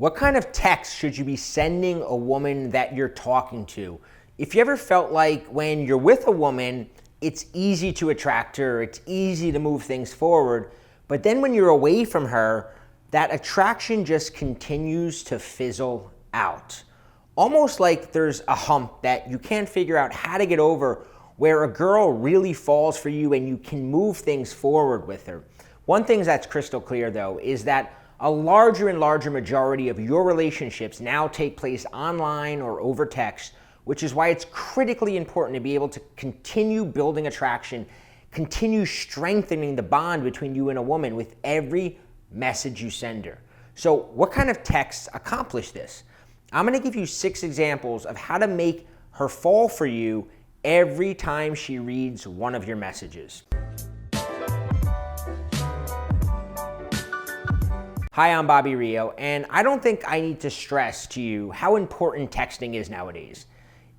What kind of text should you be sending a woman that you're talking to? If you ever felt like when you're with a woman, it's easy to attract her, it's easy to move things forward, but then when you're away from her, that attraction just continues to fizzle out. Almost like there's a hump that you can't figure out how to get over, where a girl really falls for you and you can move things forward with her. One thing that's crystal clear though is that a larger and larger majority of your relationships now take place online or over text, which is why it's critically important to be able to continue building attraction, continue strengthening the bond between you and a woman with every message you send her. So what kind of texts accomplish this? I'm gonna give you 6 examples of how to make her fall for you every time she reads one of your messages. Hi, I'm Bobby Rio, and I don't think I need to stress to you how important texting is nowadays.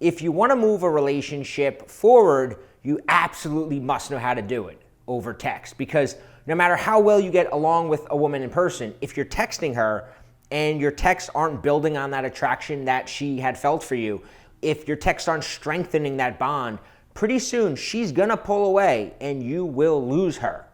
If you want to move a relationship forward, you absolutely must know how to do it over text, because no matter how well you get along with a woman in person, if you're texting her and your texts aren't building on that attraction that she had felt for you, if your texts aren't strengthening that bond, pretty soon she's gonna pull away and you will lose her.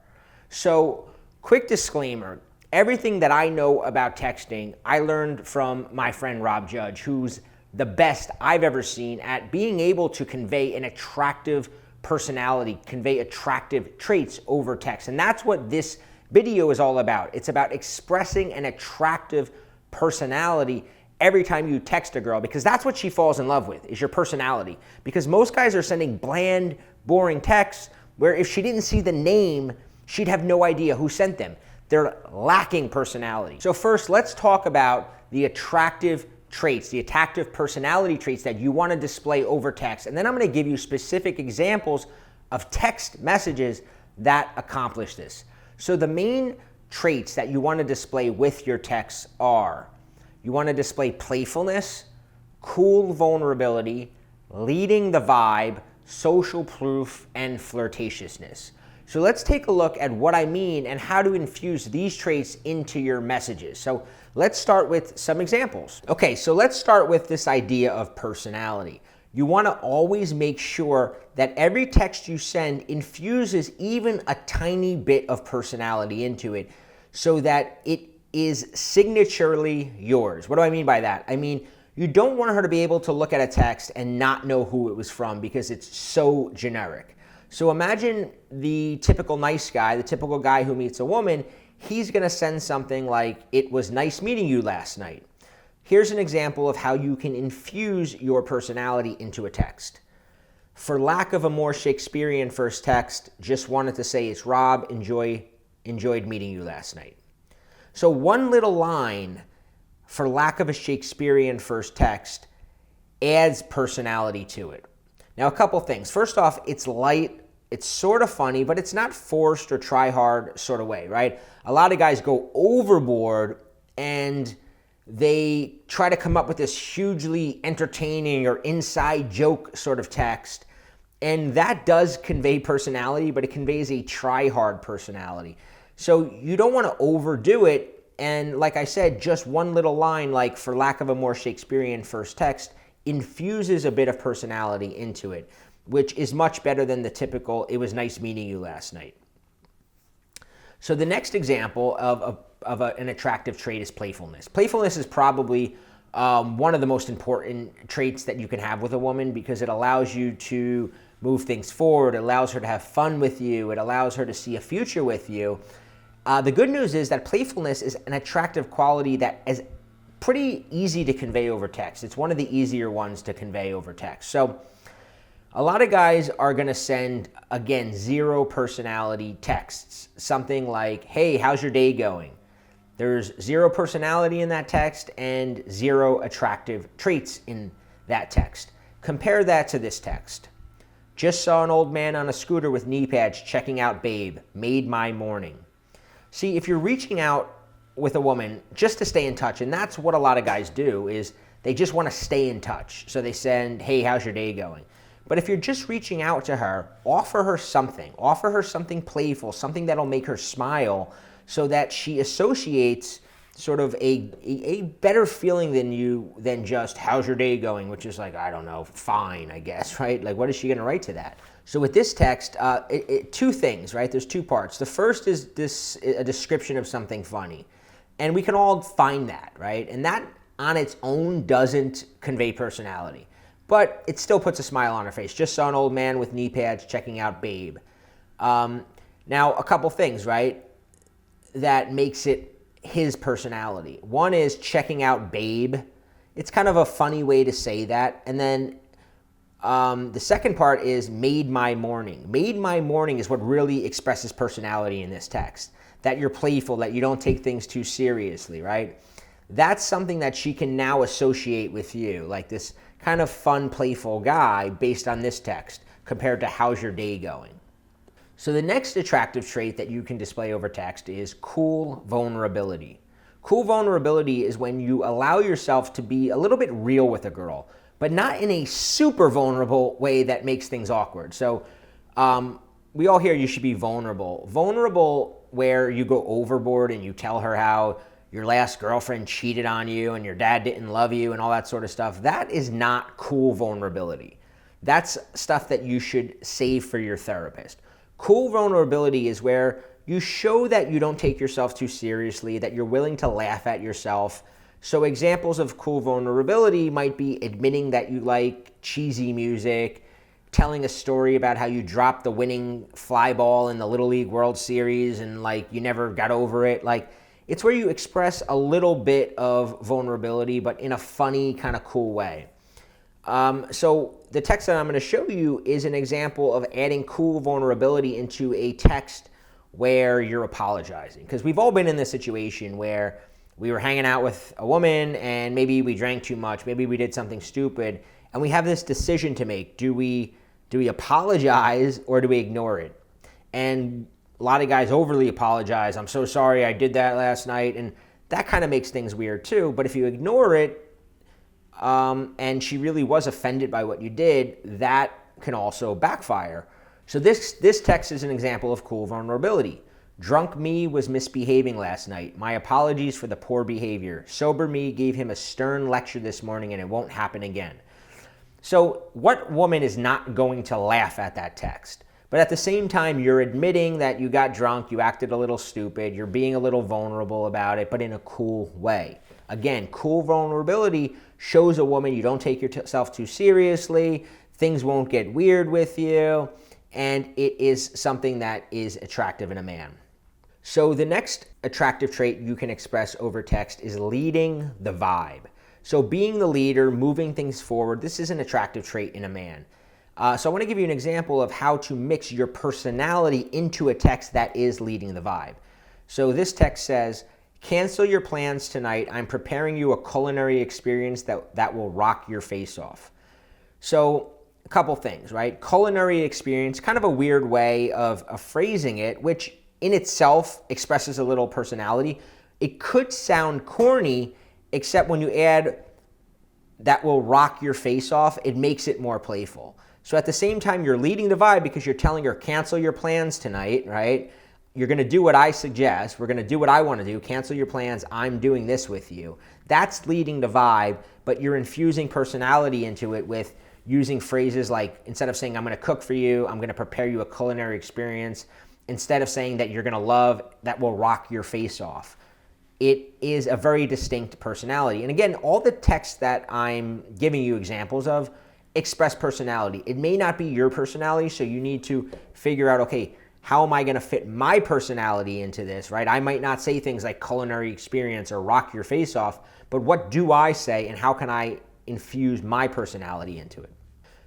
So, quick disclaimer. Everything that I know about texting, I learned from my friend Rob Judge, who's the best I've ever seen at being able to convey an attractive personality, convey attractive traits over text. And that's what this video is all about. It's about expressing an attractive personality every time you text a girl, because that's what she falls in love with, is your personality. Because most guys are sending bland, boring texts where if she didn't see the name, she'd have no idea who sent them. They're lacking personality. So first, let's talk about the attractive traits, the attractive personality traits that you want to display over text. And then I'm going to give you specific examples of text messages that accomplish this. So the main traits that you want to display with your texts are: you want to display playfulness, cool vulnerability, leading the vibe, social proof, and flirtatiousness. So let's take a look at what I mean and how to infuse these traits into your messages. So let's start with some examples. Okay, so let's start with this idea of personality. You want to always make sure that every text you send infuses even a tiny bit of personality into it so that it is signaturely yours. What do I mean by that? I mean, you don't want her to be able to look at a text and not know who it was from because it's so generic. So imagine the typical nice guy, the typical guy who meets a woman. He's gonna send something like, "It was nice meeting you last night." Here's an example of how you can infuse your personality into a text. For lack of a more Shakespearean first text, just wanted to say, "It's Rob, enjoyed meeting you last night." So one little line, for lack of a Shakespearean first text, adds personality to it. Now, a couple things. First off, it's light, it's sort of funny, but it's not forced or try hard sort of way, right? A lot of guys go overboard and they try to come up with this hugely entertaining or inside joke sort of text. And that does convey personality, but it conveys a try hard personality. So you don't want to overdo it. And like I said, just one little line, like "for lack of a more Shakespearean first text," infuses a bit of personality into it, which is much better than the typical "it was nice meeting you last night." So the next example of an attractive trait is playfulness. Playfulness is probably one of the most important traits that you can have with a woman, because it allows you to move things forward, it allows her to have fun with you, it allows her to see a future with you. The good news is that playfulness is an attractive quality that is pretty easy to convey over text. It's one of the easier ones to convey over text. So a lot of guys are going to send, again, zero personality texts. Something like, "Hey, how's your day going?" There's zero personality in that text and zero attractive traits in that text. Compare that to this text. "Just saw an old man on a scooter with knee pads checking out babe. Made my morning." See, if you're reaching out with a woman just to stay in touch, and that's what a lot of guys do, is they just want to stay in touch. So they send, "Hey, how's your day going?" But if you're just reaching out to her, offer her something playful, something that'll make her smile, so that she associates sort of a better feeling than just how's your day going, which is like, I don't know, fine, I guess, right? Like, what is she going to write to that? So with this text, two things, right? There's two parts. The first is a description of something funny, and we can all find that, right? And that on its own doesn't convey personality, but it still puts a smile on her face. Just saw an old man with knee pads checking out Babe. Now, a couple things, right, that makes it his personality. One is checking out Babe. It's kind of a funny way to say that. And then the second part is made my morning. Made my morning is what really expresses personality in this text. That you're playful, that you don't take things too seriously, right? That's something that she can now associate with you, like this kind of fun, playful guy based on this text compared to how's your day going. So the next attractive trait that you can display over text is cool vulnerability. Cool vulnerability is when you allow yourself to be a little bit real with a girl, but not in a super vulnerable way that makes things awkward. So we all hear you should be vulnerable. Vulnerable where you go overboard and you tell her how your last girlfriend cheated on you and your dad didn't love you and all that sort of stuff. That is not cool vulnerability. That's stuff that you should save for your therapist. Cool vulnerability is where you show that you don't take yourself too seriously, that you're willing to laugh at yourself. So examples of cool vulnerability might be admitting that you like cheesy music, telling a story about how you dropped the winning fly ball in the Little League World Series and like you never got over it. Like it's where you express a little bit of vulnerability, but in a funny, kind of cool way. So the text that I'm going to show you is an example of adding cool vulnerability into a text where you're apologizing. Because we've all been in this situation where we were hanging out with a woman and maybe we drank too much, maybe we did something stupid, and we have this decision to make. Do we apologize or do we ignore it? And a lot of guys overly apologize. I'm so sorry I did that last night. And that kind of makes things weird too. But if you ignore it, and she really was offended by what you did, that can also backfire. So this text is an example of cool vulnerability. Drunk me was misbehaving last night. My apologies for the poor behavior. Sober me gave him a stern lecture this morning and it won't happen again. So what woman is not going to laugh at that text? But at the same time, you're admitting that you got drunk, you acted a little stupid, you're being a little vulnerable about it, but in a cool way. Again, cool vulnerability shows a woman you don't take yourself too seriously, things won't get weird with you, and it is something that is attractive in a man. So the next attractive trait you can express over text is leading the vibe. So being the leader, moving things forward, this is an attractive trait in a man. So I want to give you an example of how to mix your personality into a text that is leading the vibe. So this text says, cancel your plans tonight. I'm preparing you a culinary experience that will rock your face off. So a couple things, right? Culinary experience, kind of a weird way of phrasing it, which in itself expresses a little personality. It could sound corny, except when you add that will rock your face off, it makes it more playful. So at the same time, you're leading the vibe because you're telling her, cancel your plans tonight, right? You're going to do what I suggest. We're going to do what I want to do. Cancel your plans. I'm doing this with you. That's leading the vibe, but you're infusing personality into it with using phrases like, instead of saying, I'm going to cook for you, I'm going to prepare you a culinary experience, instead of saying that you're going to love, that will rock your face off. It is a very distinct personality. And again, all the texts that I'm giving you examples of express personality. It may not be your personality, so you need to figure out, okay, how am I going to fit my personality into this, right? I might not say things like culinary experience or rock your face off, but what do I say and how can I infuse my personality into it?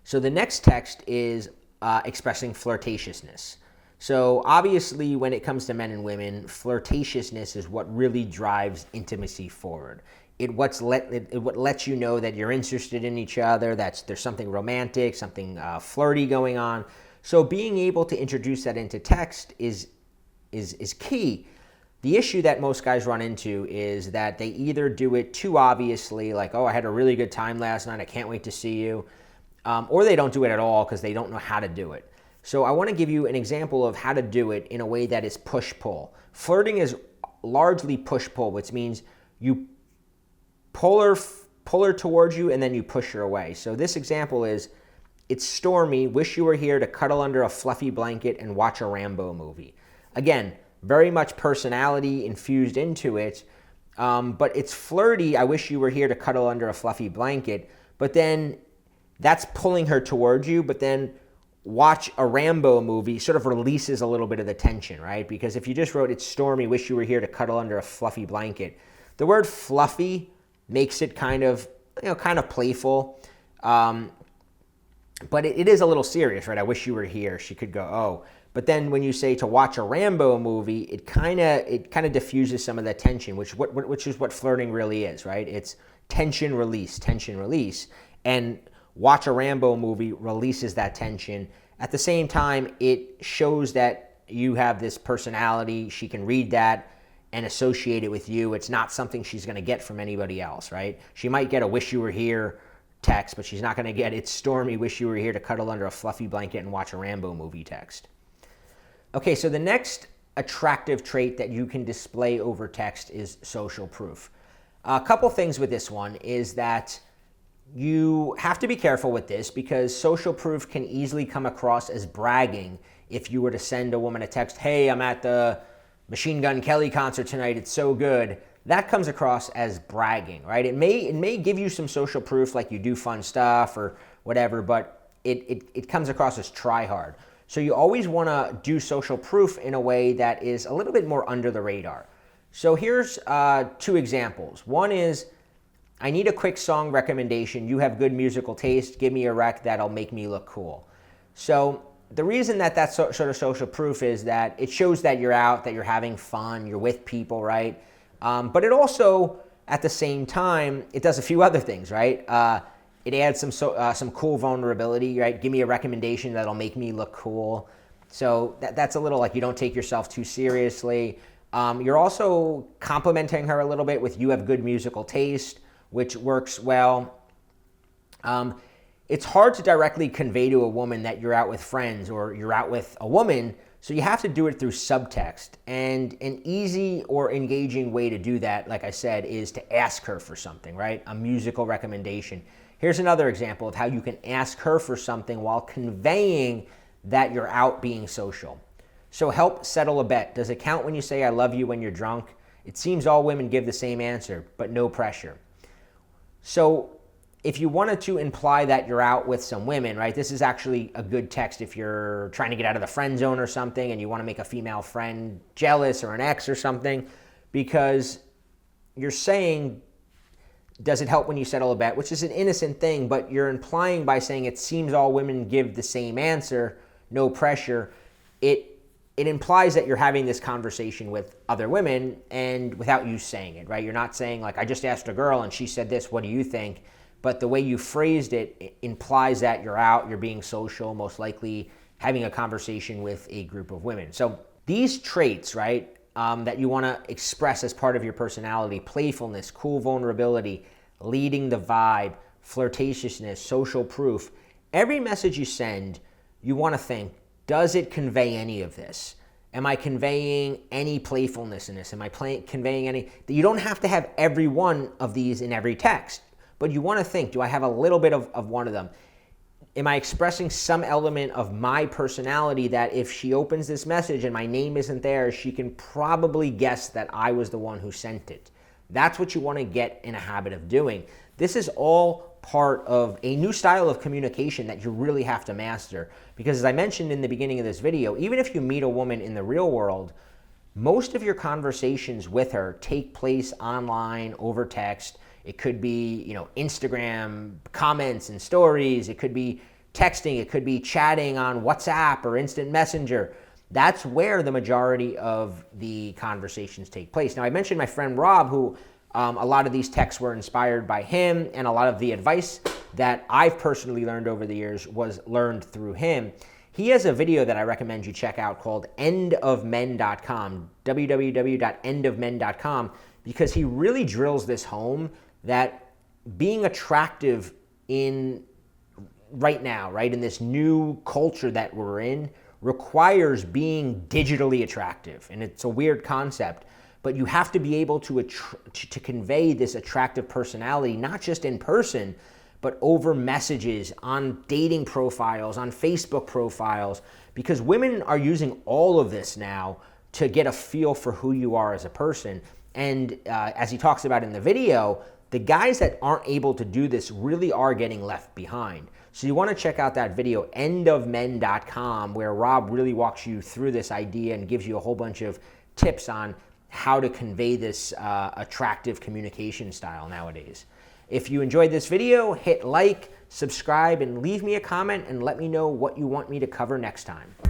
So the next text is expressing flirtatiousness. So obviously when it comes to men and women, flirtatiousness is what really drives intimacy forward. It what lets you know that you're interested in each other, that there's something romantic, something flirty going on. So being able to introduce that into text is key. The issue that most guys run into is that they either do it too obviously, like, oh, I had a really good time last night, I can't wait to see you, or they don't do it at all because they don't know how to do it. So I want to give you an example of how to do it in a way that is push-pull. Flirting is largely push-pull, which means you pull her towards you, and then you push her away. So this example is, it's stormy, wish you were here to cuddle under a fluffy blanket and watch a Rambo movie. Again, very much personality infused into it, but it's flirty, I wish you were here to cuddle under a fluffy blanket, but then that's pulling her towards you, but then watch a Rambo movie sort of releases a little bit of the tension, right? Because if you just wrote, it's stormy, wish you were here to cuddle under a fluffy blanket, the word fluffy makes it kind of playful, but it is a little serious, right? I wish you were here. She could go, oh. But then when you say to watch a Rambo movie, it kind of diffuses some of that tension, which is what flirting really is, right? It's tension release, and watch a Rambo movie releases that tension. At the same time, it shows that you have this personality. She can read that and associate it with you. It's not something she's going to get from anybody else, right? She might get a wish you were here text, but she's not going to get it's stormy, wish you were here to cuddle under a fluffy blanket and watch a Rambo movie text. Okay, so the next attractive trait that you can display over text is social proof. A couple things with this one is that you have to be careful with this because social proof can easily come across as bragging if you were to send a woman a text, hey, I'm at the Machine Gun Kelly concert tonight, it's so good. That comes across as bragging, right? It may give you some social proof, like you do fun stuff or whatever, but it comes across as try hard. So you always want to do social proof in a way that is a little bit more under the radar. So here's two examples. One is, I need a quick song recommendation. You have good musical taste. Give me a rec that'll make me look cool. So the reason that that's sort of social proof is that it shows that you're out, that you're having fun, you're with people, right? But it also, at the same time, it does a few other things, right? It adds some cool vulnerability, right? Give me a recommendation that'll make me look cool. So that's a little like you don't take yourself too seriously. You're also complimenting her a little bit with you have good musical taste, which works well. It's hard to directly convey to a woman that you're out with friends or you're out with a woman, so you have to do it through subtext. And an easy or engaging way to do that, like I said, is to ask her for something, right? A musical recommendation. Here's another example of how you can ask her for something while conveying that you're out being social. So help settle a bet. Does it count when you say I love you when you're drunk? It seems all women give the same answer, but no pressure. So if you wanted to imply that you're out with some women, right, this is actually a good text if you're trying to get out of the friend zone or something and you want to make a female friend jealous or an ex or something, because you're saying, does it help when you settle a bet, which is an innocent thing, but you're implying by saying it seems all women give the same answer, no pressure, it implies that you're having this conversation with other women and without you saying it, right? You're not saying like, I just asked a girl and she said this, what do you think? But the way you phrased it implies that you're out, you're being social, most likely having a conversation with a group of women. So these traits, right, that you want to express as part of your personality, playfulness, cool vulnerability, leading the vibe, flirtatiousness, social proof, every message you send, you want to think, does it convey any of this? Am I conveying any playfulness in this? Am I conveying any? You don't have to have every one of these in every text, but you want to think, do I have a little bit of one of them? Am I expressing some element of my personality that if she opens this message and my name isn't there, she can probably guess that I was the one who sent it? That's what you want to get in a habit of doing. This is all part of a new style of communication that you really have to master. Because as I mentioned in the beginning of this video, even if you meet a woman in the real world, most of your conversations with her take place online, over text. It could be, Instagram comments and stories. It could be texting. It could be chatting on WhatsApp or Instant Messenger. That's where the majority of the conversations take place. Now, I mentioned my friend Rob, who a lot of these texts were inspired by him, and a lot of the advice that I've personally learned over the years was learned through him. He has a video that I recommend you check out called endofmen.com, www.endofmen.com, because he really drills this home that being attractive in right now, right, in this new culture that we're in, requires being digitally attractive. And it's a weird concept, but you have to be able to convey this attractive personality, not just in person, but over messages, on dating profiles, on Facebook profiles, because women are using all of this now to get a feel for who you are as a person. And as he talks about in the video, the guys that aren't able to do this really are getting left behind. So you want to check out that video, endofmen.com, where Rob really walks you through this idea and gives you a whole bunch of tips on how to convey this attractive communication style nowadays. If you enjoyed this video, hit like, subscribe, and leave me a comment and let me know what you want me to cover next time.